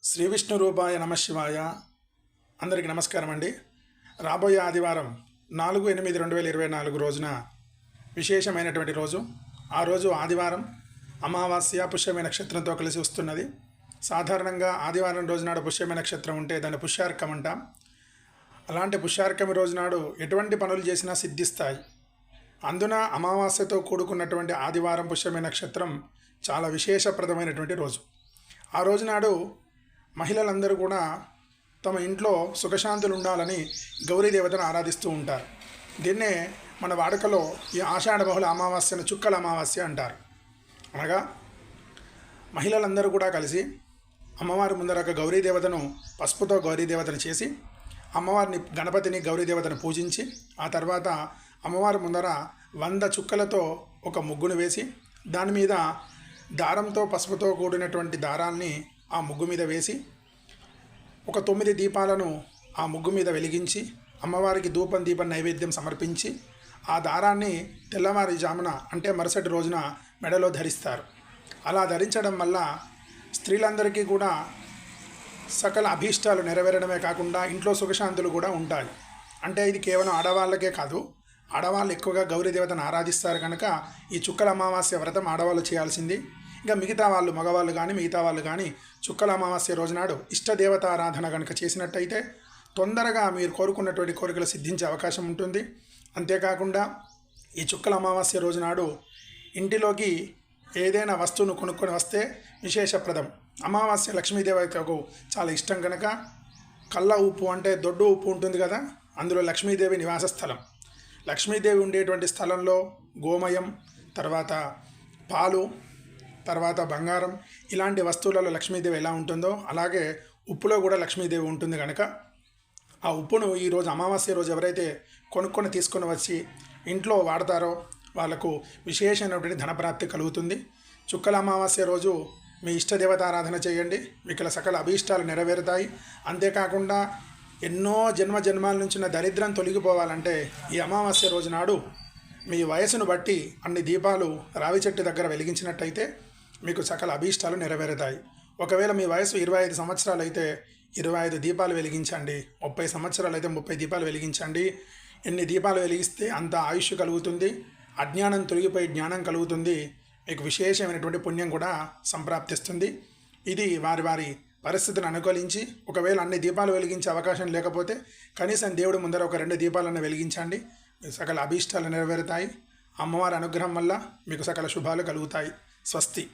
శ్రీ విష్ణు రూపాయ నమశివాయ. అందరికీ నమస్కారం అండి. రాబోయే ఆదివారం 4/8/2024 రోజున విశేషమైనటువంటి రోజు. ఆ రోజు ఆదివారం అమావాస్య పుష్యమి నక్షత్రంతో కలిసి వస్తున్నది. సాధారణంగా ఆదివారం రోజునాడు పుష్యమి నక్షత్రం ఉంటే దాన్ని పుష్యార్కం అంటాం. అలాంటి పుష్యార్కమి రోజునాడు ఎటువంటి పనులు చేసినా సిద్ధిస్తాయి. అందున అమావాస్యతో కూడుకున్నటువంటి ఆదివారం పుష్యమి నక్షత్రం చాలా విశేషప్రదమైనటువంటి రోజు. ఆ రోజునాడు మహిళలందరూ కూడా తమ ఇంట్లో సుఖశాంతులు ఉండాలని గౌరీదేవతను ఆరాధిస్తూ ఉంటారు. దీన్నే మన వాడుకలో ఈ ఆషాఢ బహుళ అమావాస్యను చుక్కల అమావాస్య అంటారు. అనగా మహిళలందరూ కూడా కలిసి అమ్మవారి ముందర ఒక గౌరీదేవతను పసుపుతో గౌరీదేవతను చేసి అమ్మవారిని గణపతిని గౌరీదేవతను పూజించి ఆ తర్వాత అమ్మవారి ముందర 100 చుక్కలతో ఒక ముగ్గును వేసి దాని మీద దారంతో పసుపుతో కూడినటువంటి దారాన్ని ఆ ముగ్గు మీద వేసి ఒక 9 దీపాలను ఆ ముగ్గు మీద వెలిగించి అమ్మవారికి దీపం నైవేద్యం సమర్పించి ఆ దారాన్ని తెల్లవారుజామున అంటే మరుసటి రోజున మెడలో ధరిస్తారు. అలా ధరించడం వల్ల స్త్రీలందరికీ కూడా సకల అభీష్టాలు నెరవేరడమే కాకుండా ఇంట్లో సుఖశాంతులు కూడా ఉంటాయి. అంటే ఇది కేవలం ఆడవాళ్ళకే కాదు, ఆడవాళ్ళు ఎక్కువగా గౌరీదేవతను ఆరాధిస్తారు కనుక ఈ చుక్కల అమావాస్య వ్రతం ఆడవాళ్ళు చేయాల్సింది. ఇంకా మిగతా వాళ్ళు మగవాళ్ళు కానీ మిగతా వాళ్ళు కానీ చుక్కల అమావాస్య రోజునాడు ఇష్టదేవత ఆరాధన కనుక చేసినట్టయితే తొందరగా మీరు కోరుకున్నటువంటి కోరికలు సిద్ధించే అవకాశం ఉంటుంది. అంతేకాకుండా ఈ చుక్కల అమావాస్య రోజునాడు ఇంటిలోకి ఏదైనా వస్తువును కొనుక్కొని వస్తే విశేషప్రదం. అమావాస్య లక్ష్మీదేవతకు చాలా ఇష్టం కనుక కళ్ళ ఉప్పు అంటే దొడ్డు ఉప్పు ఉంటుంది కదా, అందులో లక్ష్మీదేవి నివాస స్థలం. లక్ష్మీదేవి ఉండేటువంటి స్థలంలో గోమయం, తర్వాత పాలు, తర్వాత బంగారం ఇలాంటి వస్తువులలో లక్ష్మీదేవి ఎలా ఉంటుందో అలాగే ఉప్పులో కూడా లక్ష్మీదేవి ఉంటుంది కనుక ఆ ఉప్పును ఈరోజు అమావాస్య రోజు ఎవరైతే కొనుక్కొని తీసుకొని వచ్చి ఇంట్లో వాడతారో వాళ్ళకు విశేషమైనటువంటి ధనప్రాప్తి కలుగుతుంది. చుక్కల అమావాస్య రోజు మీ ఇష్టదేవత ఆరాధన చేయండి, మీకు సకల అభీష్టాలు నెరవేరుతాయి. అంతేకాకుండా ఎన్నో జన్మాల నుంచి ఉన్న దరిద్రం తొలగిపోవాలంటే ఈ అమావాస్య రోజు నాడు మీ వయసును బట్టి అన్ని దీపాలు రావి చెట్టు దగ్గర వెలిగించినట్టయితే మీకు సకల అభీష్టాలు నెరవేరుతాయి. ఒకవేళ మీ వయసు 25 సంవత్సరాలు అయితే 25 దీపాలు వెలిగించండి, 30 సంవత్సరాలు అయితే 30 దీపాలు వెలిగించండి. ఎన్ని దీపాలు వెలిగిస్తే అంత ఆయుష్ కలుగుతుంది, అజ్ఞానం తొలగిపోయి జ్ఞానం కలుగుతుంది, మీకు విశేషమైనటువంటి పుణ్యం కూడా సంప్రాప్తిస్తుంది. ఇది వారి వారి పరిస్థితిని అనుకూలించి ఒకవేళ అన్ని దీపాలు వెలిగించే అవకాశం లేకపోతే కనీసం దేవుడి ముందర ఒక 2 దీపాలను వెలిగించండి, సకల అభీష్టాలు నెరవేరుతాయి. అమ్మవారి అనుగ్రహం వల్ల మీకు సకల శుభాలు కలుగుతాయి. స్వస్తి.